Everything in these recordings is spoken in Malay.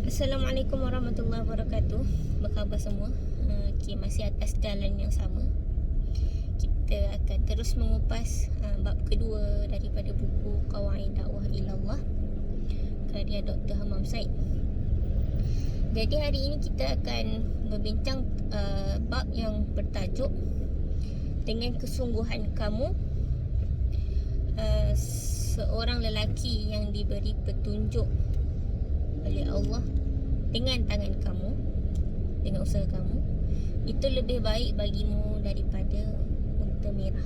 Assalamualaikum warahmatullahi wabarakatuh. Apa khabar semua? Okay, masih atas jalan yang sama. Kita akan terus mengupas bab kedua daripada buku Qawaid Dakwah Ilallah karya Dr. Hammam Said. Jadi hari ini kita akan berbincang bab yang bertajuk dengan kesungguhan kamu, seorang lelaki yang diberi petunjuk oleh Allah dengan tangan kamu, dengan usaha kamu, itu lebih baik bagimu daripada unta merah.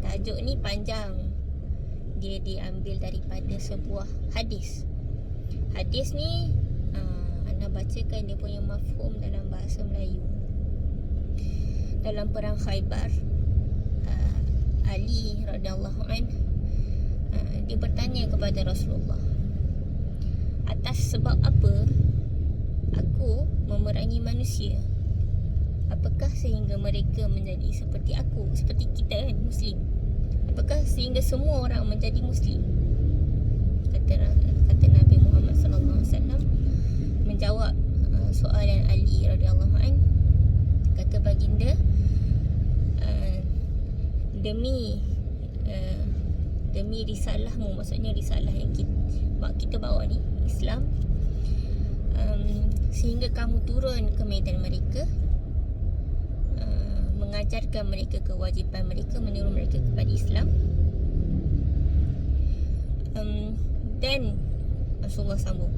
Tajuk ni panjang. Dia diambil daripada sebuah hadis. Hadis ni Ana bacakan dia punya mafhum dalam bahasa Melayu. Dalam perang Khaybar, Ali radhiyallahu anhu dia bertanya kepada Rasulullah, atas sebab apa aku memerangi manusia? Apakah sehingga mereka menjadi seperti aku, seperti kita kan, Muslim? Apakah sehingga semua orang menjadi Muslim? Kata Nabi Muhammad sallallahu alaihi wasallam menjawab soalan Ali radhiyallahu an. Kata baginda, demi risalahmu, maksudnya risalah yang kita bawa ni, Islam, sehingga kamu turun ke medan mereka, mengajarkan mereka kewajipan mereka, menyuruh mereka kepada Islam, dan Rasulullah sambung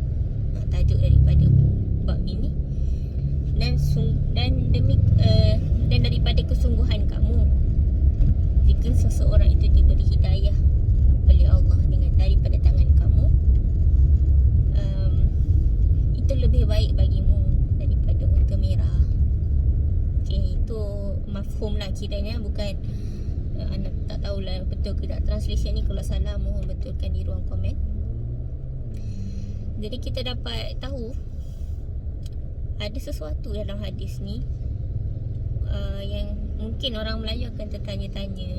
tajuk daripada bab ini, dan daripada kesungguhan kamu jika seseorang itu diberi hidayah oleh Allah daripada tangan kamu, itu lebih baik bagimu daripada unta merah. Okay, itu mafhum lah kiranya, bukan anak tak tahulah betul ke tak translation ni. Kalau salah mohon betulkan di ruang komen. Jadi kita dapat tahu ada sesuatu dalam hadis ni yang mungkin orang Melayu akan tertanya-tanya,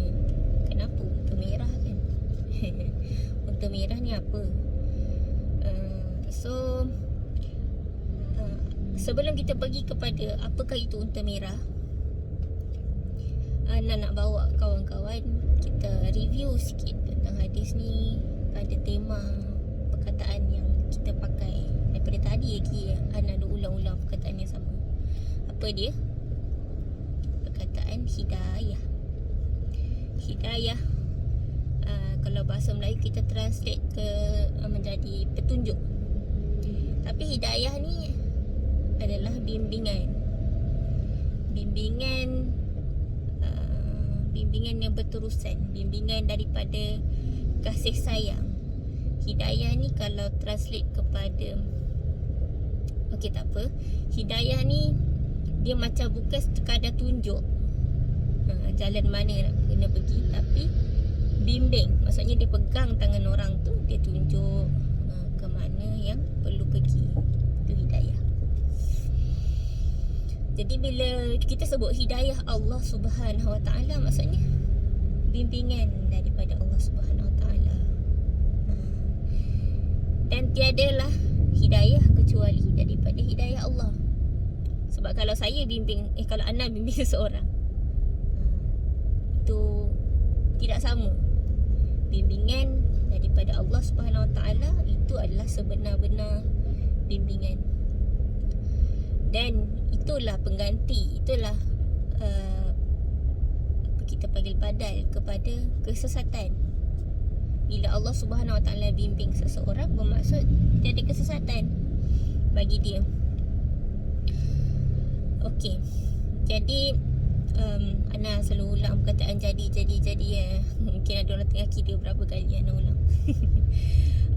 kenapa unta merah kan? Unta merah ni apa? Sebelum kita pergi kepada apakah itu unta merah, nak bawa kawan-kawan kita review sikit tentang hadis ni. Ada tema perkataan yang kita pakai daripada tadi lagi, Ana ada ulang-ulang perkataan yang sama. Apa dia? Perkataan hidayah. Hidayah, kalau bahasa Melayu kita translate ke menjadi petunjuk. Tapi hidayah ni adalah bimbingan yang berterusan, bimbingan daripada kasih sayang. Hidayah ni kalau translate kepada, okey tak apa, hidayah ni dia macam bukan sekadar tunjuk jalan mana nak kena pergi, tapi bimbing. Maksudnya dia pegang tangan orang tu, dia tunjuk ke mana yang perlu pergi. Itu hidayah. Jadi bila kita sebut hidayah Allah Subhanahu Wa Taala, maksudnya bimbingan daripada Allah Subhanahu Wa Taala. Dan tiadalah hidayah kecuali daripada hidayah Allah. Sebab kalau saya kalau Ana bimbing seseorang, itu tidak sama. Bimbingan daripada Allah Subhanahu Wa Taala itu adalah sebenar-benar bimbingan. Dan itulah pengganti, itulah kita panggil badal kepada kesesatan. Bila Allah Subhanahu Wa Taala bimbing seseorang, bermaksud tiada kesesatan bagi dia. Okey. Jadi Ana selalu ulang perkataan jadi mungkin ada orang tengah kira berapa kali Ana ulang.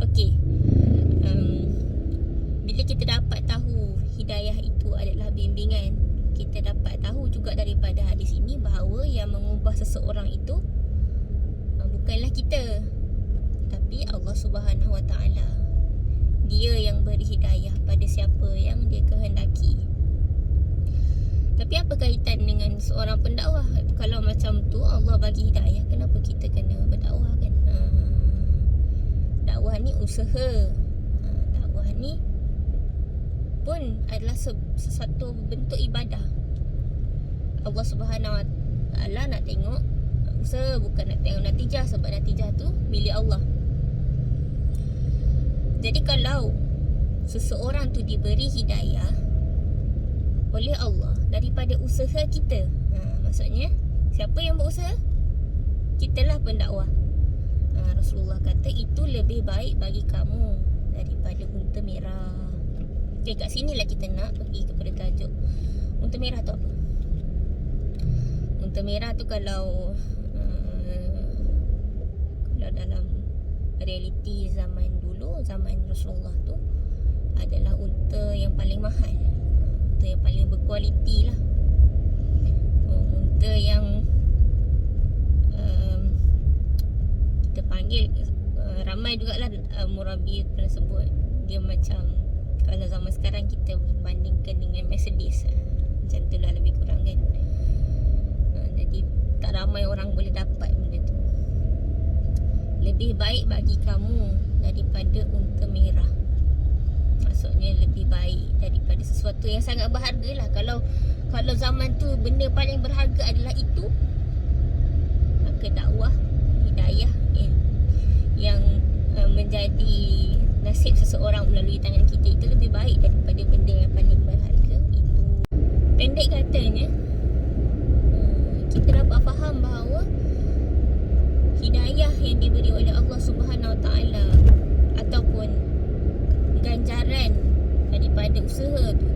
Okey. Bila kita dapat tahu hidayah itu adalah bimbingan, kita dapat tahu juga daripada hadis ini bahawa yang mengubah seseorang itu bukanlah kita, tapi Allah Subhanahu Wa Taala. Dia yang beri hidayah pada siapa yang dia kehendaki. Tapi apa kaitan dengan seorang pendakwah? Kalau macam tu Allah bagi hidayah, kenapa kita kena berdakwah kan? Dakwah ni usaha. Dakwah ni pun adalah sesuatu bentuk ibadah. Allah Subhanahu Wa Taala nak tengok usaha, bukan nak tengok natijah, sebab natijah tu milik Allah. Jadi kalau seseorang tu diberi hidayah oleh Allah daripada usaha kita, maksudnya siapa yang berusaha? Kitalah pendakwah. Rasulullah kata itu lebih baik bagi kamu daripada unta merah. Okay, kat sinilah kita nak pergi kepada tajuk. Unta merah tu apa? Unta merah tu kalau dalam realiti zaman dulu, zaman Rasulullah tu adalah unta yang paling mahal, unta yang paling berkualiti lah, unta yang kita panggil ramai jugalah murabi pernah sebut dia macam, kalau zaman sekarang kita bandingkan dengan Mercedes, macam tu lah lebih kurang kan. Jadi tak ramai orang boleh dapat benda tu. Lebih baik bagi kamu daripada unta merah, maksudnya lebih baik daripada sesuatu yang sangat berharga lah. Kalau zaman tu benda paling berharga adalah itu, maka dakwah hidayah yang menjadi nasib seseorang melalui tangan kita itu lebih baik daripada benda yang paling berharga itu. Pendek katanya, kita dapat faham bahawa hidayah yang diberi oleh Allah Subhanahu Wa Taala ataupun ganjaran daripada usaha tu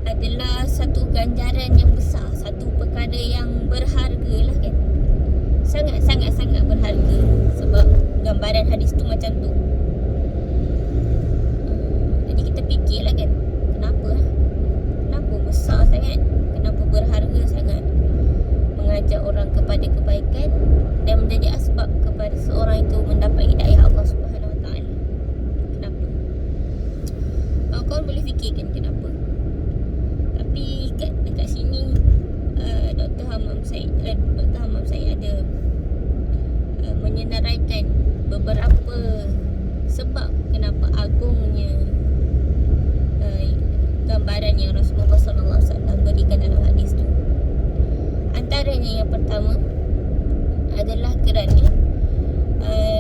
adalah satu ganjaran yang besar, satu perkara yang berharga lah kan. Sangat berharga, sebab gambaran hadis tu macam tu. Jadi kita fikirlah kan, kenapa besar sangat, kenapa berharga sangat mengajak orang kepada kebaikan dan menjadi asbab kepada seorang itu mendapat hidayah Allah Subhanahu Wa Taala. Kenapa? Kawan-kawan boleh fikirkan kenapa. Tapi dekat sini Dr. Hammam Said ada menyenaraikan beberapa sebab kenapa agungnya gambaran yang Rasulullah SAW berikan dalam hadis tu. Antaranya yang pertama adalah kerana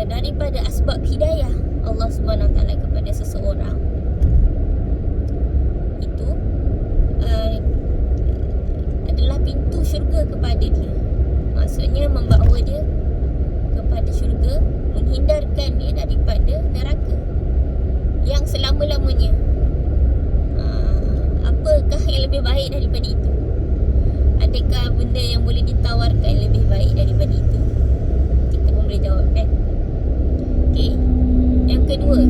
daripada asbab hidayah Allah SWT kepada seseorang itu adalah pintu syurga kepada dia. Maksudnya membawa dia kepada syurga, menghindarkan dia daripada neraka yang selama-lamanya. Apakah yang lebih baik daripada itu? Adakah benda yang boleh ditawarkan lebih baik daripada itu? Kita pun boleh jawab kan? Okay. Yang kedua,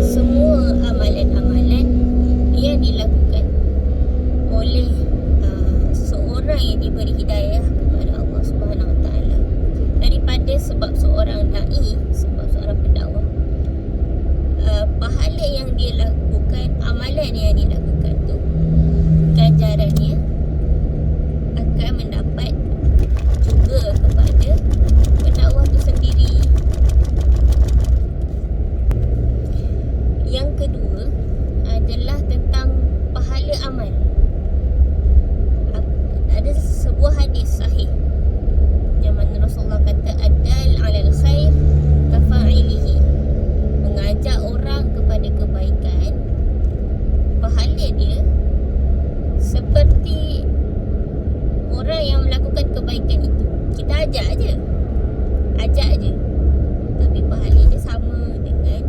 semua amalan-amalan yang dilakukan oleh seorang yang diberi hidayah kepada Allah Subhanahu Wa Taala, daripada sebab seorang dai, sebab seorang pendakwah, pahala yang dia lakukan, amalan yang dia lakukan tu, ganjarannya akan mendapat juga kepada pendakwah tu sendiri. Yang kedua adalah tentang pahala amal. Ada sebuah hadis sahih yang mana Rasulullah kata adal alal khair kafa'ilihi, mengajak orang kepada kebaikan, pahala dia seperti orang yang melakukan kebaikan itu. Kita ajak je, tapi pahala dia sama dengan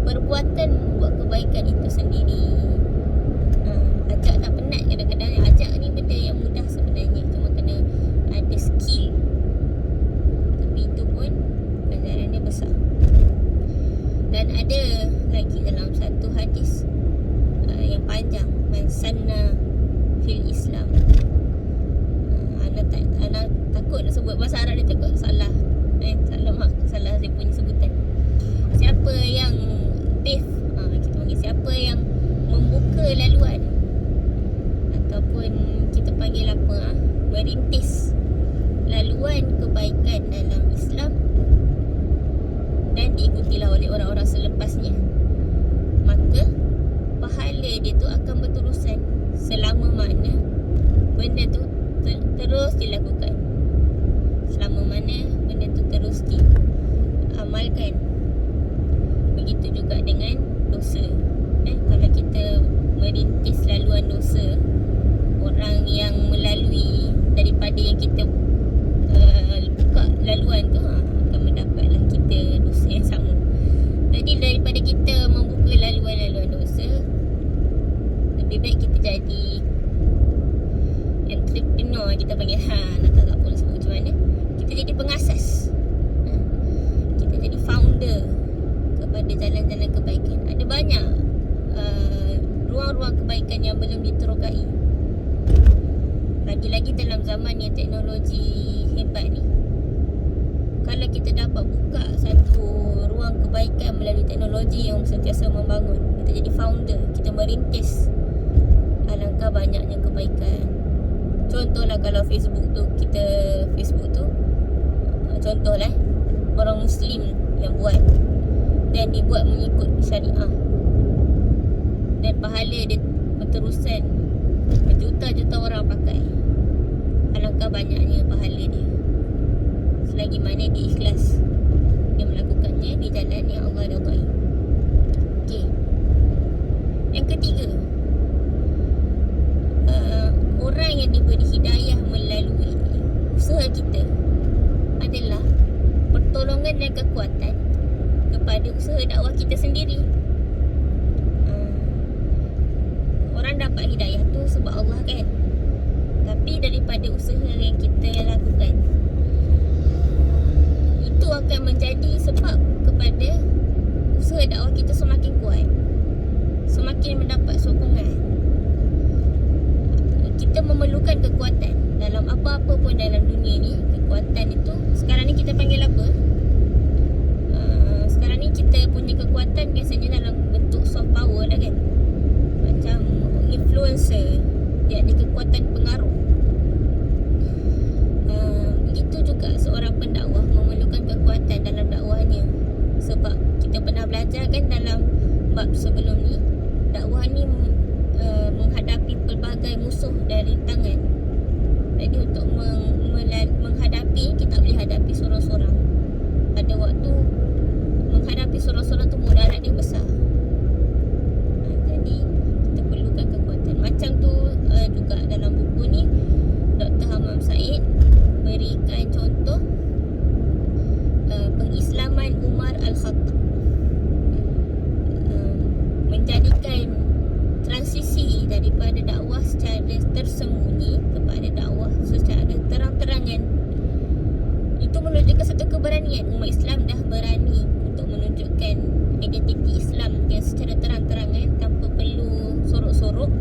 perbuatan membuat kebaikan itu sendiri. Ajak tak penat, kadang-kadang ajak ni benda yang mudah sebenarnya, cuma kena ada skill. Tapi itu pun ganjarannya besar. Dan ada lagi dalam satu hadis yang panjang, man sanna fil Islam. Ana takut nak sebut bahasa Arab, dia takut salah. Salah saya punya sebutan. Siapa yang kita panggil siapa yang membuka laluan, ataupun kita panggil apa, merintis laluan kebaikan dalam Islam dan diikutilah oleh orang-orang selepasnya, Begitu juga dengan dosa. Kalau kita merintis laluan dosa, orang yang melalui daripada yang kita buka laluan tu akan mendapatlah kita dosa yang sama. Jadi daripada kita membuka laluan-laluan dosa, lebih baik kita jadi entrepreneur, kita panggil. Nak tak apa nak sebut macam mana, kita jadi pengasas, kita jadi founder kepada jalan-jalan kebaikan. Ada banyak ruang-ruang kebaikan yang belum diterokai. Lagi-lagi dalam zaman yang teknologi hebat ni, kalau kita dapat buka satu ruang kebaikan melalui teknologi yang sentiasa membangun, kita jadi founder, kita merintis, alangkah banyaknya kebaikan. Contohlah kalau Facebook tu, contohlah orang Muslim yang buat, dan dibuat mengikut syariah, dan pahala dia berterusan, berjuta-juta orang pakai. Alangkah banyaknya pahala dia, selagi mana dia ikhlas, dia melakukannya di jalan yang Allah redai. Okey. Yang ketiga, orang yang diberi hidayah melalui usaha kita adalah pertolongan dan kekuatan kepada usaha dakwah kita sendiri. Orang dapat hidayah tu sebab Allah kan, tapi daripada usaha yang kita lakukan, itu akan menjadi sebab kepada usaha dakwah kita semakin kuat, semakin mendapat sokongan. Kita memerlukan kekuatan dalam apa-apa pun dalam dunia ni. Kekuatan itu sekarang ni kita panggil apa? Sekarang ni kita punya kekuatan biasanya dalam bentuk soft power lah kan. Macam influencer, dia ada kekuatan pengaruh. Begitu juga seorang pendakwah memerlukan kekuatan dalam dakwahnya. Sebab kita pernah belajar kan dalam bab sebelum ni, dakwah ni menghadapi pelbagai musuh dan rintangan. Jadi untuk menghadapi, kita tak boleh hadapi sorang-sorang. Ada waktu menghadapi sorang-sorang tu mudarat dia besar. Jadi kita perlukan kekuatan. Macam tu juga dalam buku ni Dr. Hamam Said berikan contoh pengislaman Umar Al-Khattab, menjadikan transisi daripada dakwah secara tersembunyi kepada dakwah secara terang-terangan. Itu menunjukkan satu keberanian. Umat Islam dah berani untuk menunjukkan identiti Islam yang secara terang-terangan tanpa perlu sorok-sorok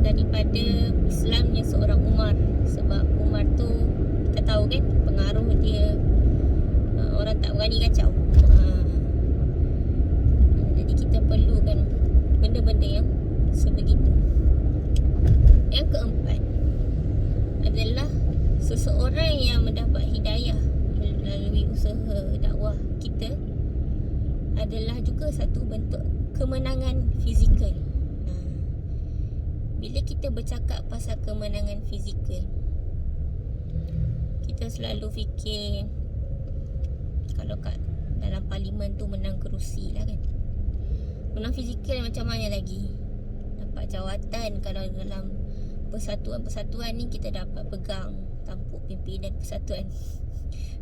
daripada Islamnya seorang Umar. Sebab Umar tu kita tahu kan pengaruh dia, orang tak berani kacau. Jadi kita perlukan benda-benda yang sebegitu. Yang keempat adalah seseorang yang mendapat hidayah melalui usaha dakwah kita adalah juga satu bentuk kemenangan fizikal. Bila kita bercakap pasal kemenangan fizikal, kita selalu fikir kalau kat dalam parlimen tu menang kerusi lah kan. Menang fizikal macam mana lagi? Dapat jawatan. Kalau dalam persatuan-persatuan ni kita dapat pegang tampuk pimpinan persatuan.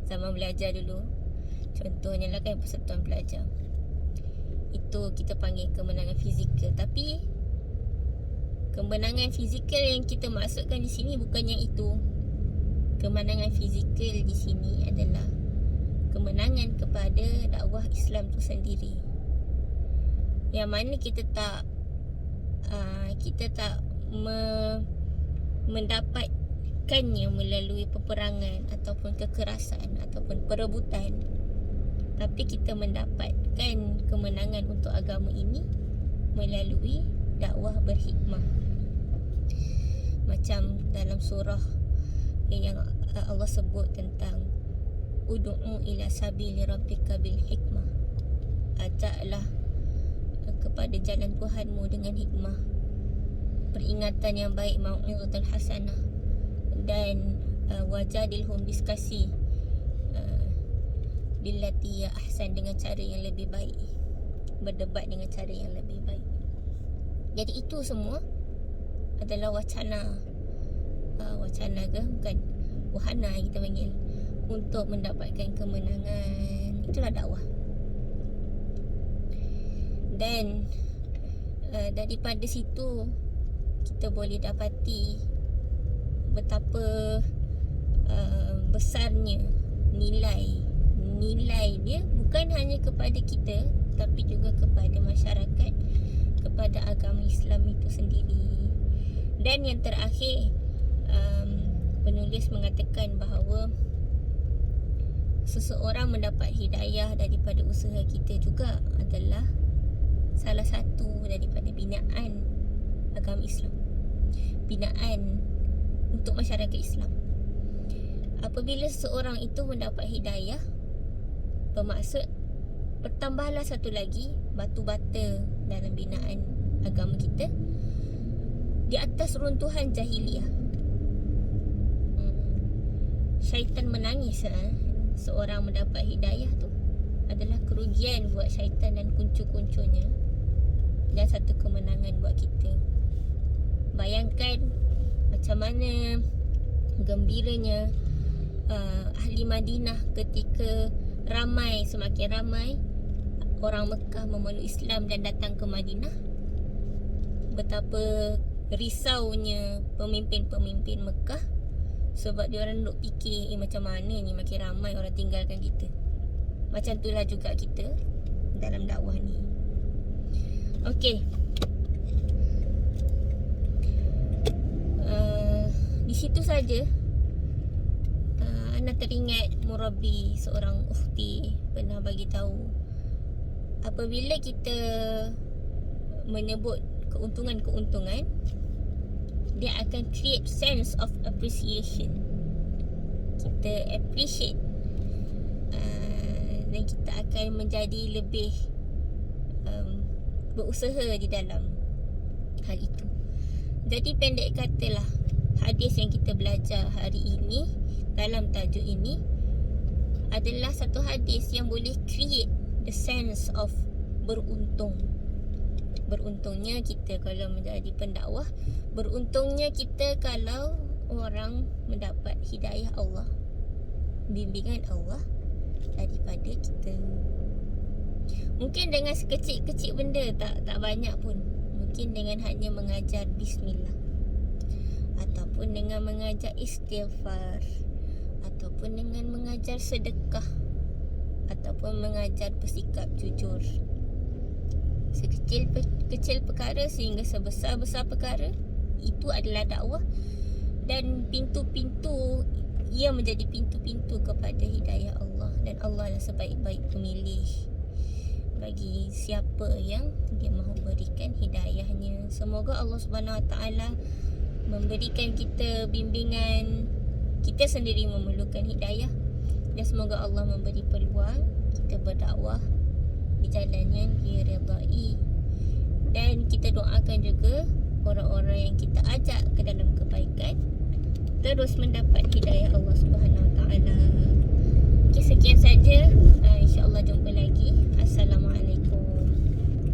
Zaman belajar dulu, contohnya lah kan persatuan pelajar. Itu kita panggil kemenangan fizikal. Tapi kemenangan fizikal yang kita maksudkan di sini bukan yang itu. Kemenangan fizikal di sini adalah kemenangan kepada dakwah Islam tu sendiri, yang mana kita tak mendapatkannya melalui peperangan ataupun kekerasan ataupun perebutan, tapi kita mendapatkan kemenangan untuk agama ini melalui dakwah berhikmah. Macam dalam surah yang Allah sebut tentang ud'u ila sabili rabbika bil hikmah, ajaklah kepada jalan Tuhanmu dengan hikmah, peringatan yang baik, mau'izatan hasanah, dan wajadilhum, diskusi billati ya ahsan, dengan cara yang lebih baik, berdebat dengan cara yang lebih baik. Jadi itu semua adalah wacana, wacana ke bukan, wahana kita panggil, untuk mendapatkan kemenangan. Itulah dakwah. Dan daripada situ kita boleh dapati betapa besarnya nilai dia, bukan hanya kepada kita tapi juga kepada masyarakat, kepada agama Islam itu sendiri. Dan yang terakhir, penulis mengatakan bahawa seseorang mendapat hidayah daripada usaha kita juga adalah salah satu daripada binaan agama Islam, binaan untuk masyarakat Islam. Apabila seseorang itu mendapat hidayah, bermaksud bertambahlah satu lagi batu bata dalam binaan agama kita di atas runtuhan jahiliah. Syaitan menangis seorang mendapat hidayah tu adalah kerugian buat syaitan dan kuncu-kuncunya, dan satu kemenangan buat kita. Bayangkan macam mana gembiranya ahli Madinah ketika semakin ramai orang Mekah memeluk Islam dan datang ke Madinah. Betapa risaunya pemimpin-pemimpin Mekah, sebab diorang duk fikir macam mana ni makin ramai orang tinggalkan kita. Macam itulah juga kita dalam dakwah ni. Okey. Di situ saja Ana teringat murabi seorang ukhti pernah bagi tahu, apabila kita menyebut keuntungan-keuntungan, dia akan create sense of appreciation. Kita appreciate dan kita akan menjadi lebih berusaha di dalam hal itu. Jadi pendek katalah, hadis yang kita belajar hari ini dalam tajuk ini adalah satu hadis yang boleh create the sense of beruntung. Beruntungnya kita kalau menjadi pendakwah, beruntungnya kita kalau orang mendapat hidayah Allah, bimbingan Allah daripada kita. Mungkin dengan sekecil-kecil benda, tak banyak pun. Mungkin dengan hanya mengajar bismillah, ataupun dengan mengajar istighfar, ataupun dengan mengajar sedekah, ataupun mengajar bersikap jujur. Sekecil perkara sehingga sebesar-besar perkara, itu adalah dakwah. Dan pintu-pintu, ia menjadi pintu-pintu kepada hidayah Allah. Dan Allah lah sebaik-baik pemilih bagi siapa yang dia mahu berikan hidayahnya. Semoga Allah Subhanahu Wa Taala memberikan kita bimbingan. Kita sendiri memerlukan hidayah, dan semoga Allah memberi peluang kita berdakwah di jalan yang diredai. Dan kita doakan juga orang-orang yang kita ajak ke dalam kebaikan terus mendapat hidayah Allah Subhanahu Wa Taala. Okay, sekian saja. InsyaAllah jumpa lagi.